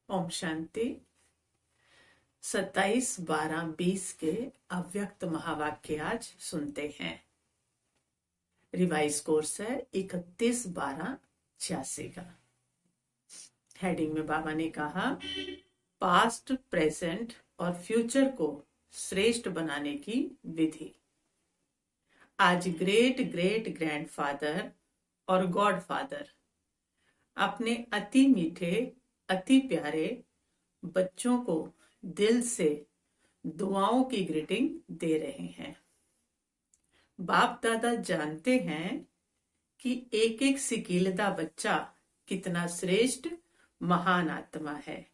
ओम शांति। 27/12/20 के अव्यक्त महावाक्य आज सुनते हैं। रिवाइज कोर्स है 31/12/86 का। हेडिंग में बाबा ने कहा, पास्ट, प्रेजेंट और फ्यूचर को श्रेष्ठ बनाने की विधि। आज ग्रेट ग्रेट ग्रैंडफादर और गॉड फादर अपने अति मीठे, अति प्यारे बच्चों को दिल से दुआओं की ग्रीटिंग दे रहे हैं। बाप दादा जानते हैं कि एक एक सिकीलदा बच्चा कितना श्रेष्ठ महान आत्मा है।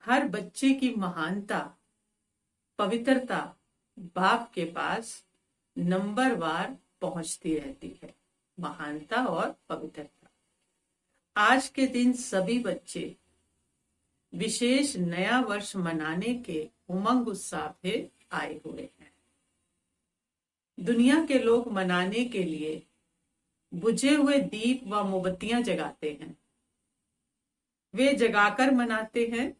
हर बच्चे की महानता, पवित्रता बाप के पास नंबरवार पहुंचती रहती है। महानता और पवित्रता। आज के दिन सभी बच्चे विशेष नया वर्ष मनाने के उमंग उत्साह से आए हुए हैं। दुनिया के लोग मनाने के लिए बुझे हुए दीप व मोमबत्तियां जगाते हैं। वे जगाकर मनाते हैं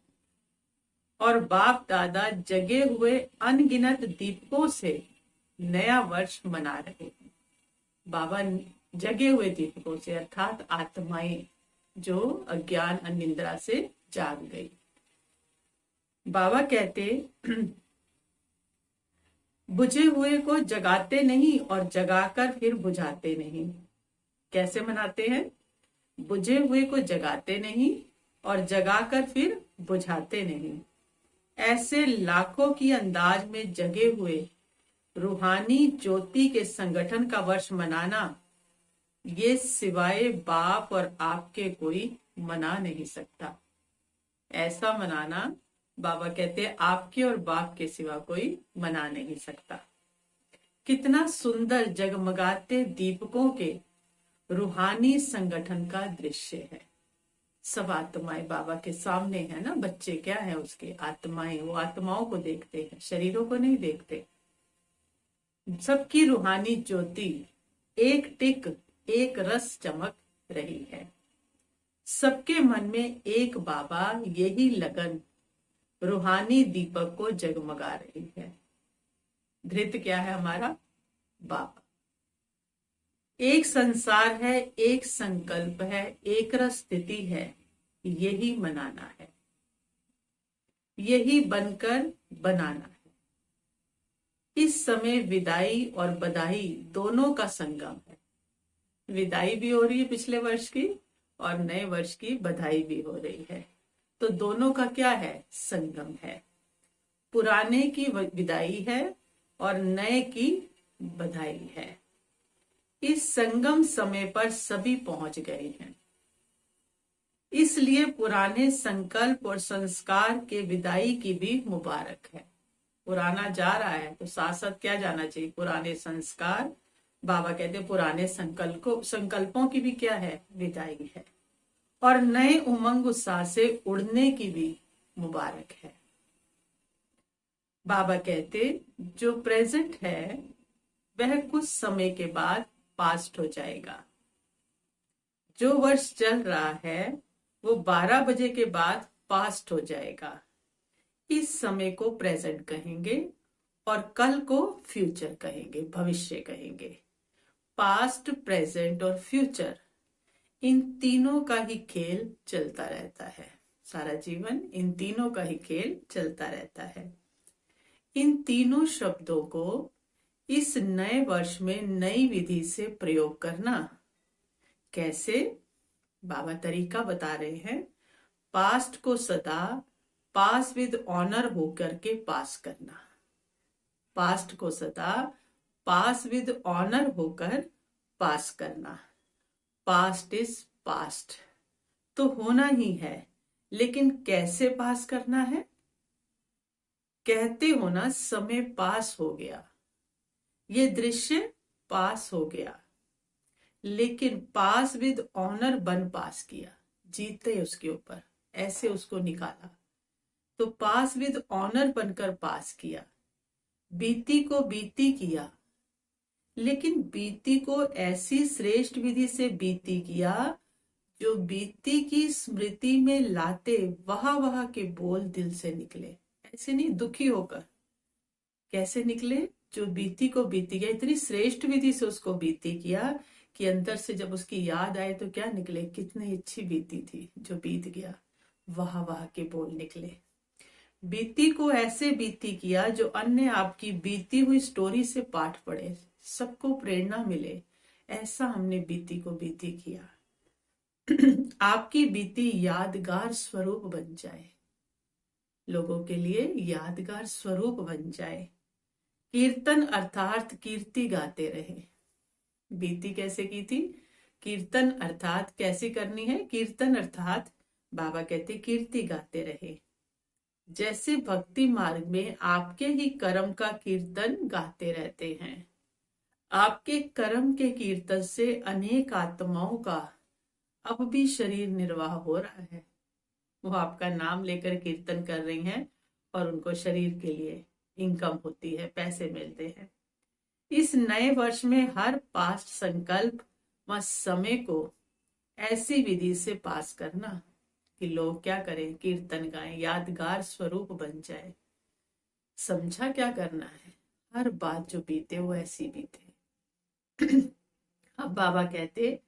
और बाप दादा जगे हुए अनगिनत दीपकों से नया वर्ष मना रहे हैं। बाबा जगे हुए दीपकों से अर्थात आत्माएं जो अज्ञान अनिद्रा से जाग गई। बाबा कहते, बुझे हुए को जगाते नहीं और जगाकर फिर बुझाते नहीं। कैसे मनाते हैं? बुझे हुए को जगाते नहीं और जगाकर फिर बुझाते नहीं। ऐसे लाखों की अंदाज में जगे हुए रूहानी ज्योति के संगठन का वर्ष मनाना, ये सिवाय बाप और आपके कोई मना नहीं सकता। ऐसा मनाना बाबा कहते हैं आपके और बाप के सिवा कोई मना नहीं सकता। कितना सुंदर जगमगाते दीपकों के रूहानी संगठन का दृश्य है। सब आत्माएं बाबा के सामने है ना। बच्चे क्या है उसके? आत्माएं। वो आत्माओं को देखते हैं, शरीरों को नहीं देखते। सबकी रूहानी ज्योति एक टिक एक रस चमक रही है। सबके मन में एक बाबा, यही लगन रूहानी दीपक को जगमगा रही है। धृत क्या है हमारा? बाबा। एक संसार है, एक संकल्प है, एक रस स्थिति है। यही मनाना है, यही बनकर बनाना है। इस समय विदाई और बधाई दोनों का संगम है। विदाई भी हो रही है पिछले वर्ष की और नए वर्ष की बधाई भी हो रही है। तो दोनों का क्या है? संगम है। पुराने की विदाई है और नए की बधाई है। इस संगम समय पर सभी पहुंच गए हैं। इसलिए पुराने संकल्प और संस्कार के विदाई की भी मुबारक है। पुराना जा रहा है तो साथ साथ क्या जाना चाहिए? पुराने संस्कार। बाबा कहते हैं पुराने संकल्पों की भी क्या है? विदाई है। और नए उमंग उत्साह से उड़ने की भी मुबारक है। बाबा कहते जो प्रेजेंट है वह कुछ समय के बाद पास्ट हो जाएगा। जो वर्ष चल रहा है वो 12 बजे के बाद पास्ट हो जाएगा। इस समय को प्रेजेंट कहेंगे और कल को फ्यूचर कहेंगे, भविष्य कहेंगे। पास्ट, प्रेजेंट और फ्यूचर, इन तीनों का ही खेल चलता रहता है। सारा जीवन इन तीनों का ही खेल चलता रहता है। इन तीनों शब्दों को इस नए वर्ष में नई विधि से प्रयोग करना। कैसे? बाबा तरीका बता रहे हैं। पास्ट को सदा पास विद ऑनर होकर के पास करना। पास्ट को सदा पास विद ऑनर होकर पास करना। पास्ट इज पास्ट तो होना ही है, लेकिन कैसे पास करना है? कहते हो ना, समय पास हो गया, ये दृश्य पास हो गया, लेकिन पास विद ऑनर बन पास किया। जीते उसके ऊपर ऐसे उसको निकाला तो पास विद ऑनर बनकर पास किया। बीती को बीती किया, लेकिन बीती को ऐसी श्रेष्ठ विधि से बीती किया जो बीती की स्मृति में लाते वहा वहा के बोल दिल से निकले। ऐसे नहीं दुखी होकर, कैसे निकले? जो बीती को बीती गया, इतनी श्रेष्ठ विधि से उसको बीती किया कि अंदर से जब उसकी याद आए तो क्या निकले, कितनी अच्छी बीती थी जो बीत गया, वाह वाह के बोल निकले। बीती को ऐसे बीती किया जो अन्य आपकी बीती हुई स्टोरी से पाठ पढ़े, सबको प्रेरणा मिले, ऐसा हमने बीती को बीती किया। आपकी बीती यादगार स्वरूप बन जाए, लोगों के लिए यादगार स्वरूप बन जाए। कीर्तन अर्थात कीर्ति गाते रहे। बीती कैसे की थी? कीर्तन अर्थात कैसे करनी है? कीर्तन अर्थात बाबा कहते कीर्ति गाते रहे। जैसे भक्ति मार्ग में आपके ही कर्म का कीर्तन गाते रहते हैं। आपके कर्म के कीर्तन से अनेक आत्माओं का अब भी शरीर निर्वाह हो रहा है। वो आपका नाम लेकर कीर्तन कर रही हैं और उनको शरीर के लिए इनकम होती है, पैसे मिलते हैं। इस नए वर्ष में हर पास्ट संकल्प व समय को ऐसी विधि से पास करना कि लोग क्या करें, कीर्तन गाएं, यादगार स्वरूप बन जाए। समझा क्या करना है? हर बात जो बीते वो ऐसी बीते। अब बाबा कहते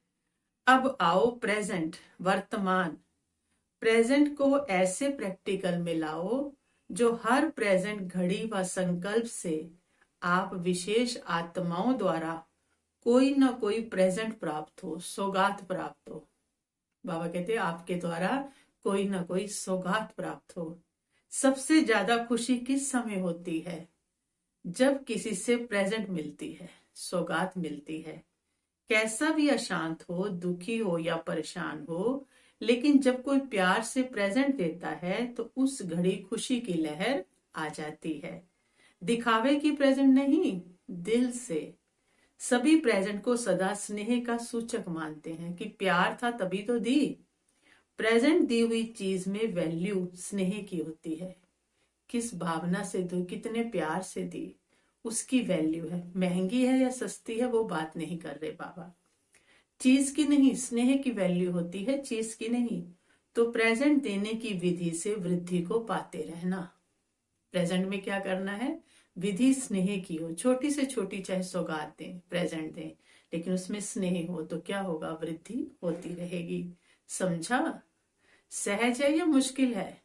अब आओ प्रेजेंट, वर्तमान। प्रेजेंट को ऐसे प्रैक्टिकल में लाओ जो हर प्रेजेंट घड़ी व संकल्प से आप विशेष आत्माओं द्वारा कोई ना कोई प्रेजेंट प्राप्त हो, सौगात प्राप्त हो। बाबा कहते आपके द्वारा कोई ना कोई सौगात प्राप्त हो। सबसे ज्यादा खुशी किस समय होती है? जब किसी से प्रेजेंट मिलती है, सौगात मिलती है। कैसा भी अशांत हो, दुखी हो या परेशान हो, लेकिन जब कोई प्यार से प्रेजेंट देता है तो उस घड़ी खुशी की लहर आ जाती है। दिखावे की प्रेजेंट नहीं, दिल से। सभी प्रेजेंट को सदा स्नेह का सूचक मानते हैं कि प्यार था तभी तो दी। प्रेजेंट दी हुई चीज में वैल्यू स्नेह की होती है। किस भावना से दो, कितने प्यार से दी, उसकी वैल्यू है। महंगी है या सस्ती है वो बात नहीं कर रहे बाबा, चीज की नहीं, स्नेह की वैल्यू होती है, चीज की नहीं। तो प्रेजेंट देने की विधि से वृद्धि को पाते रहना। प्रेजेंट में क्या करना है? विधि स्नेह की हो, छोटी से छोटी चाहे सौगात दें, प्रेजेंट दें, लेकिन उसमें स्नेह हो तो क्या होगा? वृद्धि होती रहेगी। समझा? सहज है या मुश्किल है?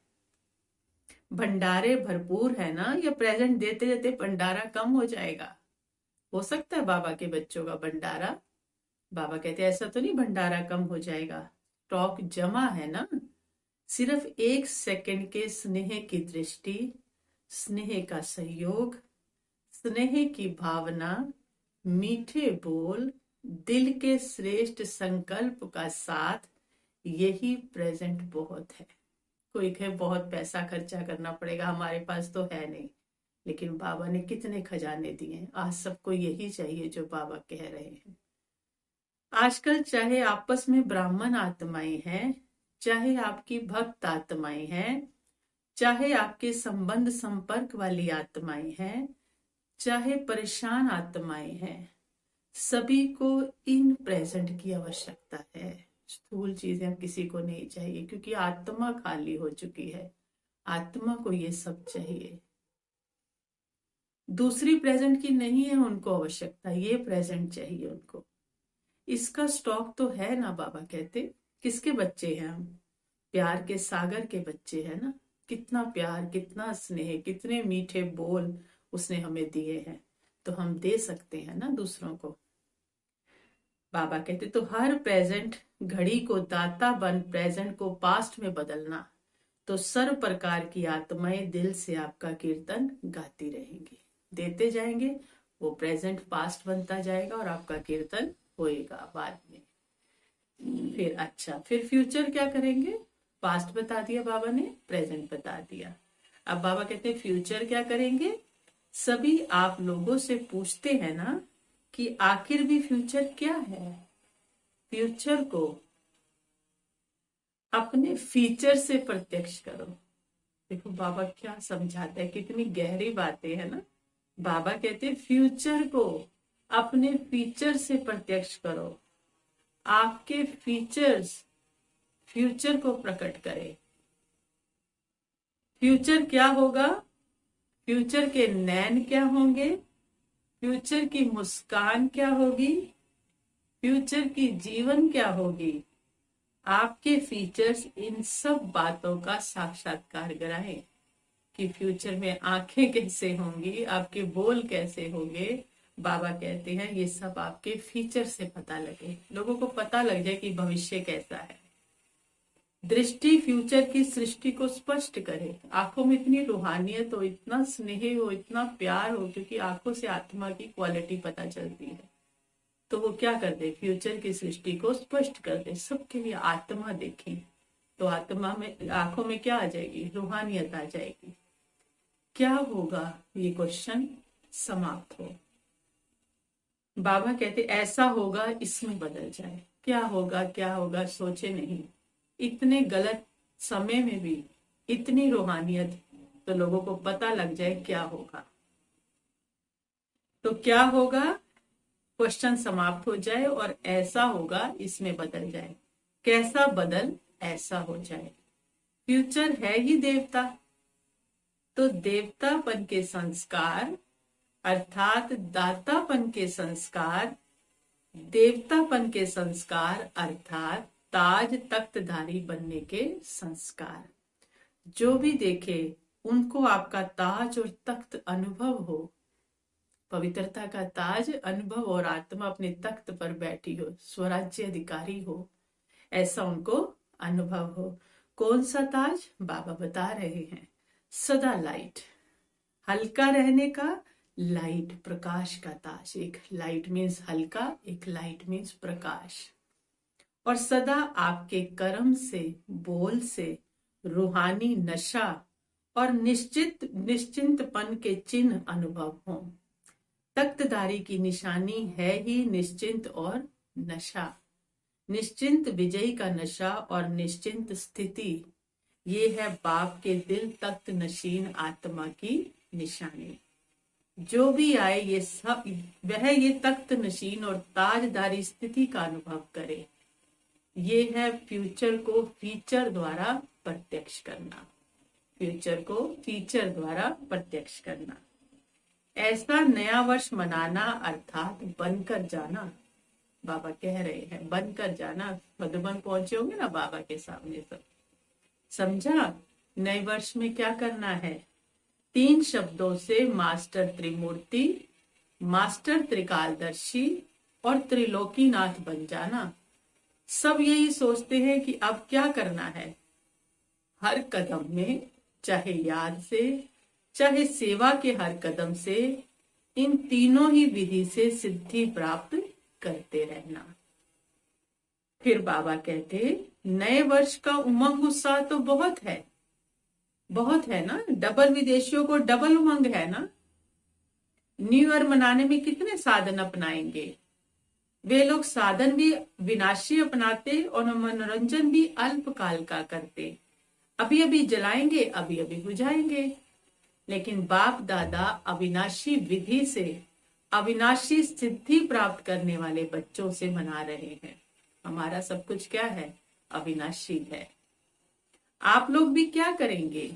भंडारे भरपूर है ना, या प्रेजेंट देते देते भंडारा कम हो जाएगा? हो सकता है बाबा के बच्चों का भंडारा, बाबा कहते हैं ऐसा तो नहीं भंडारा कम हो जाएगा, स्टॉक जमा है ना। सिर्फ 1 सेकंड के स्नेह की दृष्टि, स्नेह का सहयोग, स्नेह की भावना, मीठे बोल, दिल के श्रेष्ठ संकल्प का साथ, यही प्रेजेंट बहुत है। कोई कहे बहुत पैसा खर्चा करना पड़ेगा, हमारे पास तो है नहीं, लेकिन बाबा ने कितने खजाने दिए। आज सबको यही चाहिए जो बाबा कह रहे हैं। आजकल चाहे आपस में ब्राह्मण आत्माएं हैं, चाहे आपकी भक्त आत्माएं हैं, चाहे आपके संबंध संपर्क वाली आत्माएं हैं, चाहे परेशान आत्माएं हैं, सभी को इन प्रेजेंट की आवश्यकता है। स्थूल चीजें अब किसी को नहीं चाहिए, क्योंकि आत्मा खाली हो चुकी है। आत्मा को ये सब चाहिए, दूसरी प्रेजेंट की नहीं है उनको आवश्यकता, ये प्रेजेंट चाहिए उनको। इसका स्टॉक तो है ना। बाबा कहते किसके बच्चे हैं हम? प्यार के सागर के बच्चे हैं ना। कितना प्यार, कितना स्नेह, कितने मीठे बोल उसने हमें दिए हैं, तो हम दे सकते हैं ना दूसरों को। बाबा कहते तो हर प्रेजेंट घड़ी को दाता बन प्रेजेंट को पास्ट में बदलना, तो सर्व प्रकार की आत्माएं दिल से आपका कीर्तन गाती रहेंगी, देते जाएंगे, वो प्रेजेंट पास्ट बनता जाएगा और आपका कीर्तन होएगा बाद में। फिर अच्छा, फिर फ्यूचर क्या करेंगे? पास्ट बता दिया बाबा ने, प्रेजेंट बता दिया। अब बाबा कहते हैं फ्यूचर क्या करेंगे? सभी आप लोगों से पूछते हैं ना कि आखिर भी फ्यूचर क्या है। फ्यूचर को अपने फीचर से प्रत्यक्ष करो। देखो बाबा क्या समझाते हैं, कितनी गहरी बातें है ना। बाबा कहते हैं फ्यूचर को अपने फीचर से प्रत्यक्ष करो। आपके फीचर्स फ्यूचर को प्रकट करे। फ्यूचर क्या होगा? फ्यूचर के नैन क्या होंगे? फ्यूचर की मुस्कान क्या होगी? फ्यूचर की जीवन क्या होगी? आपके फीचर्स इन सब बातों का साक्षात्कार कराएं कि फ्यूचर में आंखें कैसे होंगी, आपके बोल कैसे होंगे। बाबा कहते हैं ये सब आपके फीचर से पता लगे, लोगों को पता लग जाए कि भविष्य कैसा है। दृष्टि फ्यूचर की सृष्टि को स्पष्ट करे। आंखों में इतनी रूहानियत हो, इतना स्नेह हो, इतना प्यार हो, क्योंकि आंखों से आत्मा की क्वालिटी पता चलती है। तो वो क्या कर दे? फ्यूचर की सृष्टि को स्पष्ट कर दे, सबके लिए आत्मा देखें। तो आत्मा में, आंखों में क्या आ जाएगी? रूहानियत आ जाएगी। क्या होगा? ये क्वेश्चन समाप्त हो। बाबा कहते ऐसा होगा, इसमें बदल जाए। क्या होगा, क्या होगा सोचे नहीं। इतने गलत समय में भी इतनी रूहानियत, तो लोगों को पता लग जाए क्या होगा। तो क्या होगा? क्वेश्चन समाप्त हो जाए और ऐसा होगा, इसमें बदल जाए। कैसा बदल? ऐसा हो जाए। फ्यूचर है ही देवता, तो देवतापन के संस्कार अर्थात दातापन के संस्कार, देवतापन के संस्कार अर्थात ताज तख्तधारी बनने के संस्कार। जो भी देखे उनको आपका ताज और तख्त अनुभव हो, पवित्रता का ताज अनुभव और आत्मा अपने तख्त पर बैठी हो, स्वराज्य अधिकारी हो, ऐसा उनको अनुभव हो। कौन सा ताज? बाबा बता रहे हैं, सदा लाइट, हल्का रहने का लाइट, प्रकाश का ताज। एक लाइट मीन्स हल्का, एक लाइट मीन्स प्रकाश। और सदा आपके कर्म से, बोल से रूहानी नशा और निश्चिंतपन के चिन्ह अनुभव हों। तख्तधारी की निशानी है ही निश्चिंत और नशा। निश्चिंत विजयी का नशा और निश्चिंत स्थिति, ये है बाप के दिल तख्त नशीन आत्मा की निशानी। जो भी आए ये सब, वह ये तख्त नशीन और ताजदारी स्थिति का अनुभव करे। ये है फ्यूचर को फीचर द्वारा प्रत्यक्ष करना। फ्यूचर को फीचर द्वारा प्रत्यक्ष करना। ऐसा नया वर्ष मनाना अर्थात बनकर जाना। बाबा कह रहे हैं बनकर जाना। मधुबन पहुंचे होंगे ना बाबा के सामने सब, समझा? नए वर्ष में क्या करना है? 3 शब्दों से मास्टर त्रिमूर्ति, मास्टर त्रिकालदर्शी और त्रिलोकीनाथ बन जाना। सब यही सोचते हैं कि अब क्या करना है। हर कदम में, चाहे याद से, चाहे सेवा के हर कदम से, इन तीनों ही विधि से सिद्धि प्राप्त करते रहना। फिर बाबा कहते नए वर्ष का उमंग उत्साह तो बहुत है, बहुत है ना। डबल विदेशियों को डबल उमंग है ना। न्यू ईयर मनाने में कितने साधन अपनाएंगे। वे लोग साधन भी विनाशी अपनाते और मनोरंजन भी अल्पकाल का करते। अभी अभी जलाएंगे, अभी अभी बुझाएंगे। लेकिन बाप दादा अविनाशी विधि से अविनाशी सिद्धि प्राप्त करने वाले बच्चों से मना रहे हैं। हमारा सब कुछ क्या है? अविनाशी है। आप लोग भी क्या करेंगे?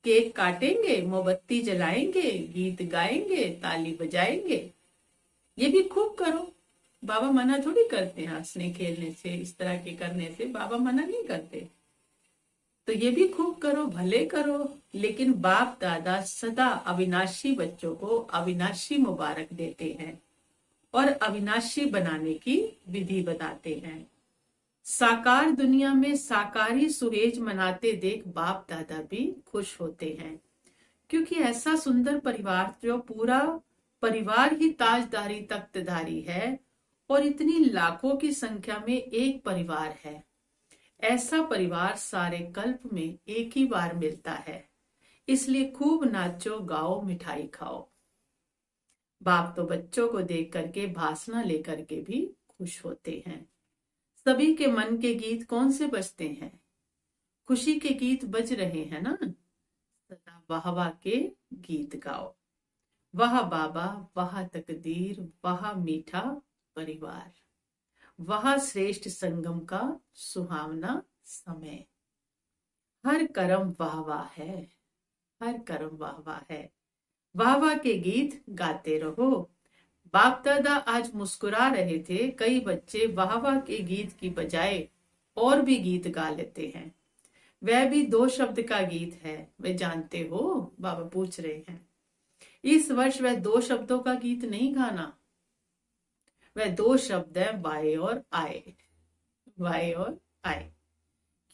केक काटेंगे, मोमबत्ती जलाएंगे, गीत गाएंगे, ताली बजाएंगे। ये भी खूब करो। बाबा मना थोड़ी करते हैं हंसने खेलने से, इस तरह के करने से बाबा मना नहीं करते। तो ये भी खूब करो, भले करो। लेकिन बाप दादा सदा अविनाशी बच्चों को अविनाशी मुबारक देते हैं और अविनाशी बनाने की विधि बताते हैं। साकार दुनिया में साकारी सुहेज मनाते देख बाप दादा भी खुश होते हैं, क्योंकि ऐसा सुंदर परिवार, जो पूरा परिवार ही ताजदारी तख्तधारी है और इतनी लाखों की संख्या में एक परिवार है। ऐसा परिवार सारे कल्प में एक ही बार मिलता है। इसलिए खूब नाचो, गाओ, मिठाई खाओ। बाप तो बच्चों को देख करके, भाषण लेकर के भी खुश होते हैं। सभी के मन के गीत कौन से बजते हैं? खुशी के गीत बज रहे हैं ना। सदा वाह वाह के गीत गाओ। वाह बाबा, वाह तकदीर, वाह मीठा परिवार, वह श्रेष्ठ संगम का सुहावना समय। हर कर्म वाह वाह है, हर कर्म वाह वाह है। वाह वाह के गीत गाते रहो। बाप दादा आज मुस्कुरा रहे थे। कई बच्चे वाह वाह के गीत की बजाय और भी गीत गा लेते हैं। वह भी 2 शब्द का गीत है, वे जानते हो? बाबा पूछ रहे हैं। इस वर्ष वह 2 शब्दों का गीत नहीं गाना। वह 2 शब्द है, वाई और आए। वाई और आए,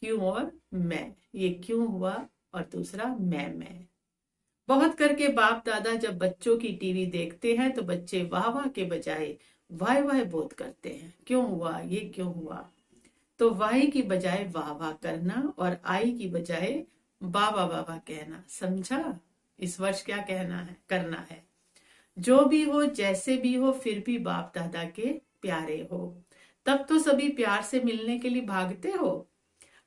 क्यों और मैं। ये क्यों हुआ और दूसरा मैं। बहुत करके बाप दादा जब बच्चों की टीवी देखते हैं तो बच्चे वाह वाह के बजाय वाह वाह बोध करते हैं। क्यों हुआ, ये क्यों हुआ। तो वाई की बजाय वाह वाह करना और आई की बजाय बाबा बाबा कहना। समझा? इस वर्ष क्या कहना है, करना है। जो भी हो, जैसे भी हो, फिर भी बाप दादा के प्यारे हो। तब तो सभी प्यार से मिलने के लिए भागते हो।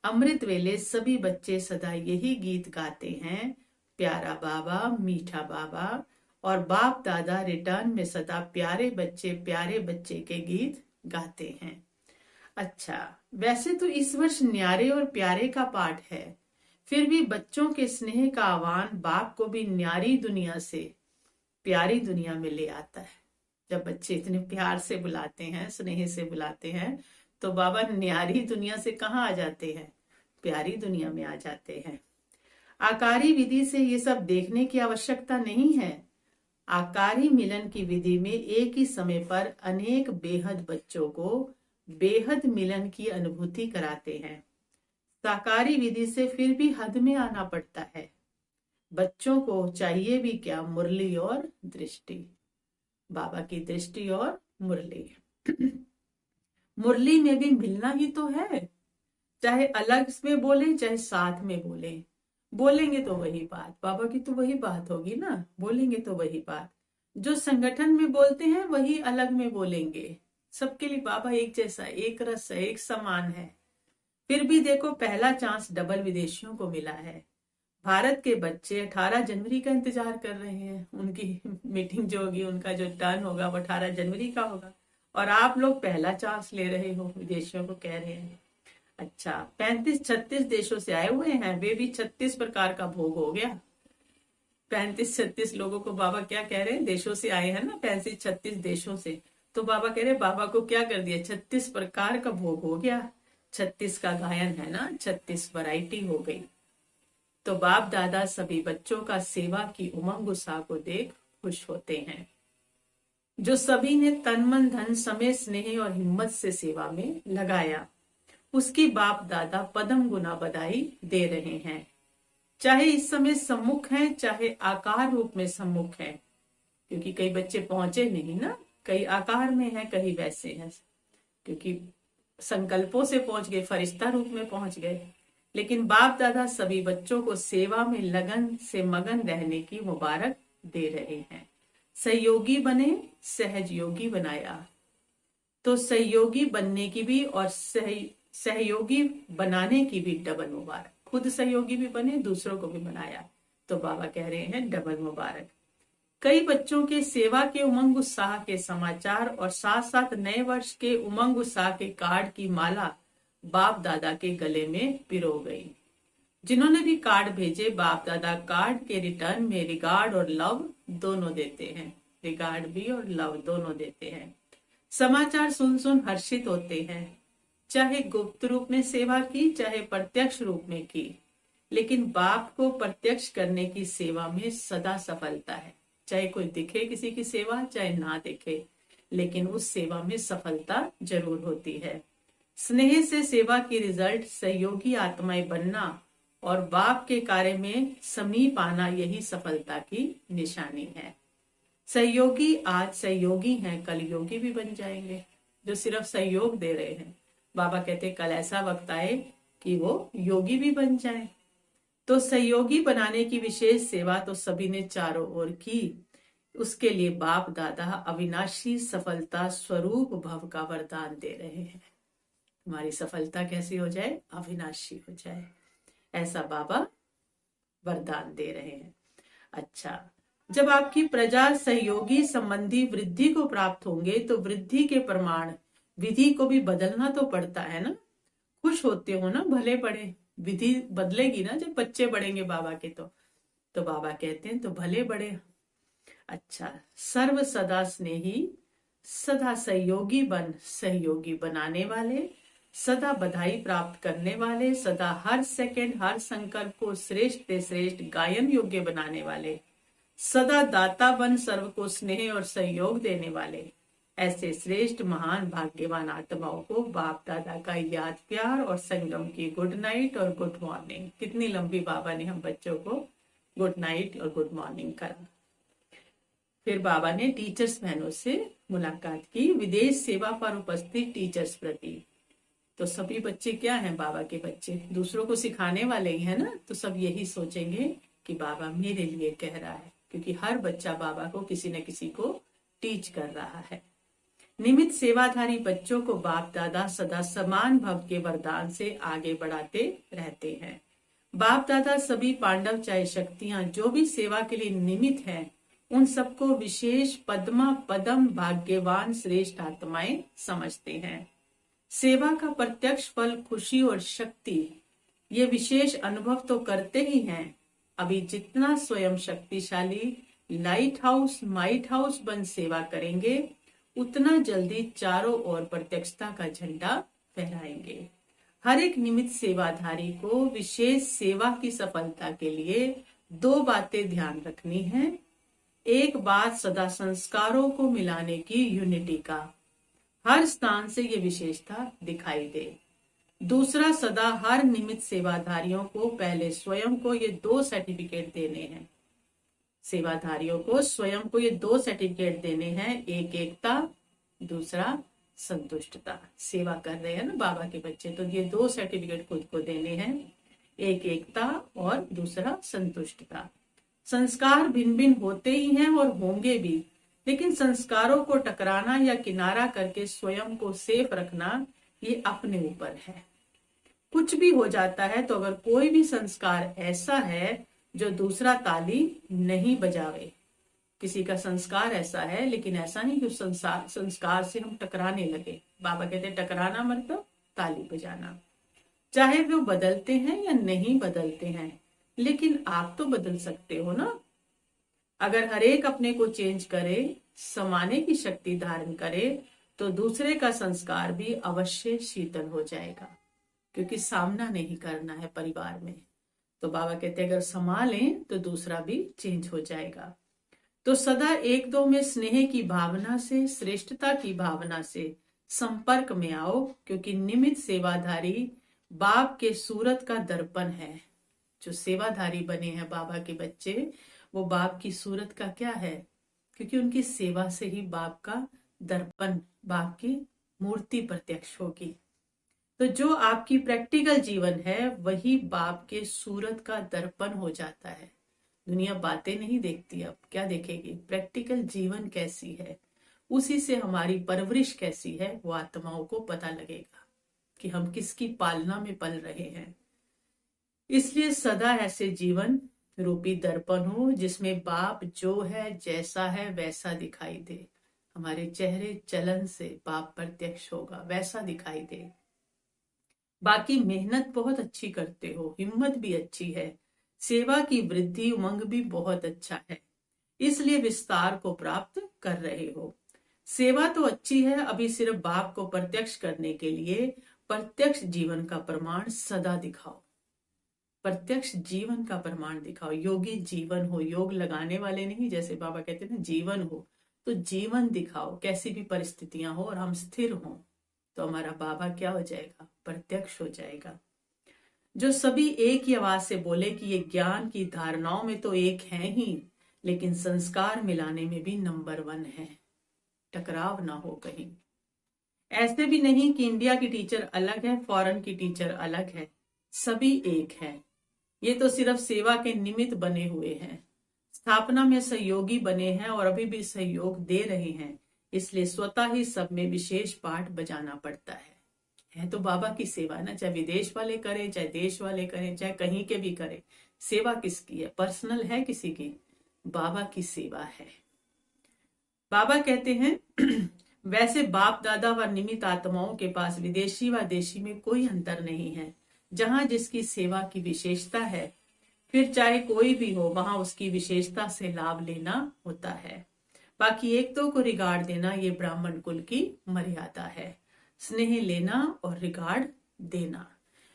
अमृत वेले सभी बच्चे सदा यही गीत गाते हैं, प्यारा बाबा, मीठा बाबा। और बाप दादा रिटर्न में सदा प्यारे बच्चे के गीत गाते हैं। अच्छा, वैसे तो इस वर्ष न्यारे और प्यारे का पाठ है, फिर भी बच्चों के स्नेह का आह्वान बाप को भी न्यारी दुनिया से प्यारी दुनिया में ले आता है। जब बच्चे इतने प्यार से बुलाते हैं, स्नेह से बुलाते हैं, तो बाबा न्यारी दुनिया से कहाँ आ जाते हैं, प्यारी दुनिया में आ जाते हैं। आकारी विधि से ये सब देखने की आवश्यकता नहीं है। आकारी मिलन की विधि में एक ही समय पर अनेक बेहद बच्चों को बेहद मिलन की अनुभूति कराते हैं। साकारी विधि से फिर भी हद में आना पड़ता है। बच्चों को चाहिए भी क्या, मुरली और दृष्टि। बाबा की दृष्टि और मुरली। मुरली में भी मिलना ही तो है, चाहे अलग में बोले चाहे साथ में बोले। बोलेंगे तो वही बात, बाबा की तो वही बात होगी ना। बोलेंगे तो वही बात, जो संगठन में बोलते हैं वही अलग में बोलेंगे। सबके लिए बाबा एक जैसा, एक रस है, एक समान है। फिर भी देखो, पहला चांस डबल विदेशियों को मिला है। भारत के बच्चे 18 जनवरी का इंतजार कर रहे हैं। उनकी मीटिंग जो होगी, उनका जो टर्न होगा वो 18 जनवरी का होगा, और आप लोग पहला चांस ले रहे हो, विदेशियों को कह रहे हैं। अच्छा, 35-36 देशों से आए हुए हैं, वे भी 36 प्रकार का भोग हो गया। 35-36 लोगों को बाबा क्या कह रहे हैं, देशों से आए हैं ना, 35-36 देशों से। तो बाबा कह रहे बाबा को क्या कर दिया, 36 प्रकार का भोग हो गया। 36 का गायन है ना, 36 वैरायटी हो गई। तो बाप दादा सभी बच्चों का सेवा की उमंग उत्साह को देख खुश होते हैं। जो सभी ने तन मन धन समय स्नेह और हिम्मत से सेवा में लगाया, उसकी बाप दादा पदम गुना बधाई दे रहे हैं। चाहे इस समय सम्मुख हैं, चाहे आकार रूप में सम्मुख हैं, क्योंकि कई बच्चे पहुंचे नहीं ना, कई आकार में हैं, कई वैसे हैं, क्योंकि संकल्पों से पहुंच गए, फरिश्ता रूप में पहुंच गए। लेकिन बाप दादा सभी बच्चों को सेवा में लगन से मगन रहने की मुबारक दे रहे हैं। सहयोगी बने, सहज योगी बनाया। तो सहयोगी बनने की भी और सहयोगी बनाने की भी डबल मुबारक। खुद सहयोगी भी बने, दूसरों को भी बनाया, तो बाबा कह रहे हैं डबल मुबारक। कई बच्चों के सेवा के उमंग उत्साह के समाचार और साथ साथ नए वर्ष के उमंग उत्साह के कार्ड की माला बाप दादा के गले में पिरो गई। जिन्होंने भी कार्ड भेजे, बाप दादा कार्ड के रिटर्न में रिगार्ड और लव दोनों देते हैं। रिगार्ड भी और लव दोनों देते हैं। समाचार सुन सुन हर्षित होते हैं, चाहे गुप्त रूप में सेवा की, चाहे प्रत्यक्ष रूप में की। लेकिन बाप को प्रत्यक्ष करने की सेवा में सदा सफलता है। चाहे कोई दिखे किसी की सेवा, चाहे ना दिखे, लेकिन उस सेवा में सफलता जरूर होती है। स्नेह से सेवा की रिजल्ट सहयोगी आत्माएं बनना और बाप के कार्य में समीप आना, यही सफलता की निशानी है। सहयोगी आज सहयोगी हैं, कल योगी भी बन जाएंगे। जो सिर्फ सहयोग दे रहे हैं, बाबा कहते कल ऐसा वक्त आए कि वो योगी भी बन जाए। तो सहयोगी बनाने की विशेष सेवा तो सभी ने चारों ओर की। उसके लिए बाप दादा अविनाशी सफलता स्वरूप भव का वरदान दे रहे हैं। हमारी सफलता कैसी हो जाए, अविनाशी हो जाए, ऐसा बाबा वरदान दे रहे हैं। अच्छा, जब आपकी प्रजा सहयोगी संबंधी वृद्धि को प्राप्त होंगे तो वृद्धि के प्रमाण विधि को भी बदलना तो पड़ता है ना। खुश होते हो ना, भले बड़े। विधि बदलेगी ना जब बच्चे बढ़ेंगे बाबा के, तो बाबा कहते हैं तो भले बड़े। अच्छा, सर्व सदा स्नेही, सदा सहयोगी बन, सहयोगी बनाने वाले, सदा बधाई प्राप्त करने वाले, सदा हर सेकंड हर संकल्प को श्रेष्ठ से श्रेष्ठ गायन योग्य बनाने वाले, सदा दाता बन सर्व को स्नेह और सहयोग देने वाले, ऐसे श्रेष्ठ महान भाग्यवान आत्माओं को बाप दादा का याद प्यार और संगम की गुड नाइट और गुड मॉर्निंग। कितनी लंबी बाबा ने हम बच्चों को गुड नाइट और गुड मॉर्निंग करा। फिर बाबा ने टीचर्स बहनों से मुलाकात की, विदेश सेवा पर उपस्थित टीचर्स प्रति। तो सभी बच्चे क्या हैं? बाबा के बच्चे, दूसरों को सिखाने वाले ही है ना। तो सब यही सोचेंगे कि बाबा मेरे लिए कह रहा है, क्योंकि हर बच्चा बाबा को किसी न किसी को टीच कर रहा है। निमित्त सेवाधारी बच्चों को बाप दादा सदा समान भव के वरदान से आगे बढ़ाते रहते हैं। बाप दादा सभी पांडव चाहे शक्तियां जो भी सेवा के लिए निमित्त हैं, उन सबको विशेष पद्मा पदम भाग्यवान श्रेष्ठ आत्माएं समझते हैं। सेवा का प्रत्यक्ष फल खुशी और शक्ति, ये विशेष अनुभव तो करते ही हैं। अभी जितना स्वयं शक्तिशाली लाइट हाउस माइट हाउस बन सेवा करेंगे, उतना जल्दी चारों ओर प्रत्यक्षता का झंडा फहराएंगे। हर एक निमित्त सेवाधारी को विशेष सेवा की सफलता के लिए 2 बातें ध्यान रखनी है। एक बात सदा संस्कारों को मिलाने की यूनिटी का, हर स्थान से ये विशेषता दिखाई दे। दूसरा, सदा हर निमित्त सेवाधारियों को पहले स्वयं को ये 2 सर्टिफिकेट देने हैं। सेवाधारियों को स्वयं को ये 2 सर्टिफिकेट देने हैं, एक एकता, दूसरा संतुष्टता। सेवा कर रहे हैं ना बाबा के बच्चे, तो ये 2 सर्टिफिकेट खुद को देने हैं, एक एकता और दूसरा संतुष्टता। संस्कार भिन्न भिन्न होते ही हैं और होंगे भी, लेकिन संस्कारों को टकराना या किनारा करके स्वयं को सेफ रखना, ये अपने ऊपर है। कुछ भी हो जाता है, तो अगर कोई भी संस्कार ऐसा है जो दूसरा ताली नहीं बजावे, किसी का संस्कार ऐसा है, लेकिन ऐसा नहीं कि उस संस्कार से हम टकराने लगे। बाबा कहते हैं टकराना मतलब ताली बजाना। चाहे वो बदलते हैं या नहीं बदलते हैं, लेकिन आप तो बदल सकते हो ना। अगर हर एक अपने को चेंज करे, समाने की शक्ति धारण करे, तो दूसरे का संस्कार भी अवश्य शीतल हो जाएगा, क्योंकि सामना नहीं करना है परिवार में। तो बाबा कहते हैं अगर संभालें तो दूसरा भी चेंज हो जाएगा। तो सदा एक दो में स्नेह की भावना से, श्रेष्ठता की भावना से संपर्क में आओ, क्योंकि निमित्त सेवाधारी बाप के सूरत का दर्पण है। जो सेवाधारी बने हैं बाबा के बच्चे, वो बाप की सूरत का क्या है? क्योंकि उनकी सेवा से ही बाप का दर्पण, बाप की मूर्ति प्रत्यक्ष होगी। तो जो आपकी प्रैक्टिकल जीवन है, वही बाप के सूरत का दर्पण हो जाता है। दुनिया बातें नहीं देखती, अब क्या देखेगी? प्रैक्टिकल जीवन कैसी है, उसी से हमारी परवरिश कैसी है, वो आत्माओं को पता लगेगा कि हम किसकी पालना में पल रहे हैं। इसलिए सदा ऐसे जीवन रूपी दर्पण हो, जिसमें बाप जो है, जैसा है वैसा दिखाई दे। हमारे चेहरे चलन से बाप प्रत्यक्ष होगा, वैसा दिखाई दे। बाकी मेहनत बहुत अच्छी करते हो, हिम्मत भी अच्छी है, सेवा की वृद्धि उमंग भी बहुत अच्छा है, इसलिए विस्तार को प्राप्त कर रहे हो। सेवा तो अच्छी है, अभी सिर्फ बाप को प्रत्यक्ष करने के लिए प्रत्यक्ष जीवन का प्रमाण सदा दिखाओ। प्रत्यक्ष जीवन का प्रमाण दिखाओ। योगी जीवन हो, योग लगाने वाले नहीं, जैसे बाबा कहते हैं जीवन हो, तो जीवन दिखाओ। कैसी भी परिस्थितियां हो और हम स्थिर हों, तो हमारा बाबा क्या हो जाएगा? प्रत्यक्ष हो जाएगा। जो सभी एक ही आवाज से बोले कि ये ज्ञान की धारणाओं में तो एक है ही, लेकिन संस्कार मिलाने में भी नंबर 1 है। टकराव ना हो कहीं। ऐसे भी नहीं कि इंडिया की टीचर अलग है, फॉरेन की टीचर अलग है, सभी एक है। ये तो सिर्फ सेवा के निमित्त बने हुए हैं, स्थापना में सहयोगी बने हैं और अभी भी सहयोग दे रहे हैं, इसलिए स्वतः ही सब में विशेष पाठ बजाना पड़ता है तो बाबा की सेवा ना, चाहे विदेश वाले करें, चाहे देश वाले करें, चाहे कहीं के भी करें, सेवा किसकी है? पर्सनल है किसी की? बाबा की सेवा है। बाबा कहते हैं वैसे बाप दादा व निमित्त आत्माओं के पास विदेशी व देशी में कोई अंतर नहीं है। जहां जिसकी सेवा की विशेषता है, फिर चाहे कोई भी हो, वहां उसकी विशेषता से लाभ लेना होता है। बाकी एक तो को रिगार्ड देना ये ब्राह्मण कुल की मर्यादा है। स्नेह लेना और रिगार्ड देना।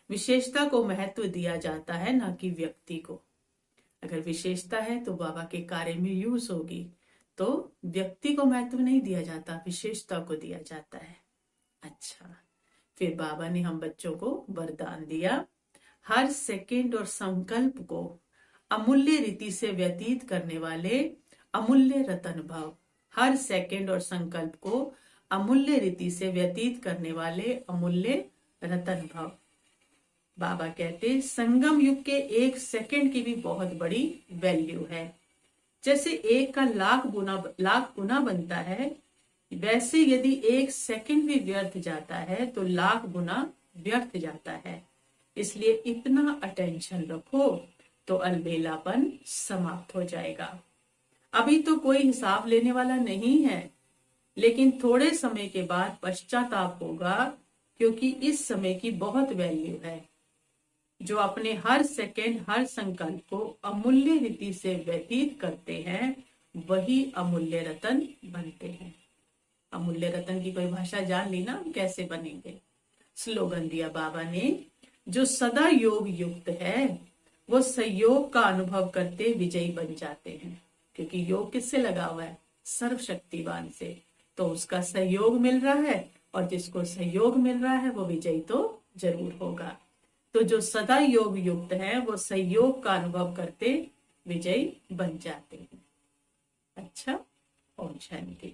विशेषता को महत्व दिया जाता है, ना कि व्यक्ति को। अगर विशेषता है तो बाबा के कार्य में यूज होगी, तो व्यक्ति को महत्व नहीं दिया जाता, विशेषता को दिया जाता है। अच्छा, फिर बाबा ने हम बच्चों को वरदान दिया, हर सेकंड और संकल्प को अमूल्य रीति से व्यतीत करने वाले अमूल्य रतन भव। हर सेकंड और संकल्प को अमूल्य रीति से व्यतीत करने वाले अमूल्य रतन भव। बाबा कहते संगम युग के एक सेकंड की भी बहुत बड़ी वैल्यू है। जैसे एक का लाख गुना बनता है, वैसे यदि एक सेकंड भी व्यर्थ जाता है तो लाख गुना व्यर्थ जाता है। इसलिए इतना अटेंशन रखो तो अलबेलापन समाप्त हो जाएगा। अभी तो कोई हिसाब लेने वाला नहीं है, लेकिन थोड़े समय के बाद पश्चाताप होगा, क्योंकि इस समय की बहुत वैल्यू है। जो अपने हर सेकंड हर संकल्प को अमूल्य रीति से व्यतीत करते हैं, वही अमूल्य रतन बनते हैं। अमूल्य रतन की कोई भाषा जान ली ना, कैसे बनेंगे। स्लोगन दिया बाबा ने, जो सदा योग युक्त है वो सहयोग का अनुभव करते विजयी बन जाते हैं। क्योंकि योग किससे लगा हुआ है? सर्वशक्तिवान से। तो उसका सहयोग मिल रहा है, और जिसको सहयोग मिल रहा है वो विजयी तो जरूर होगा। तो जो सदा योग युक्त है वो सहयोग का अनुभव करते विजयी बन जाते हैं। अच्छा, ओम शांति।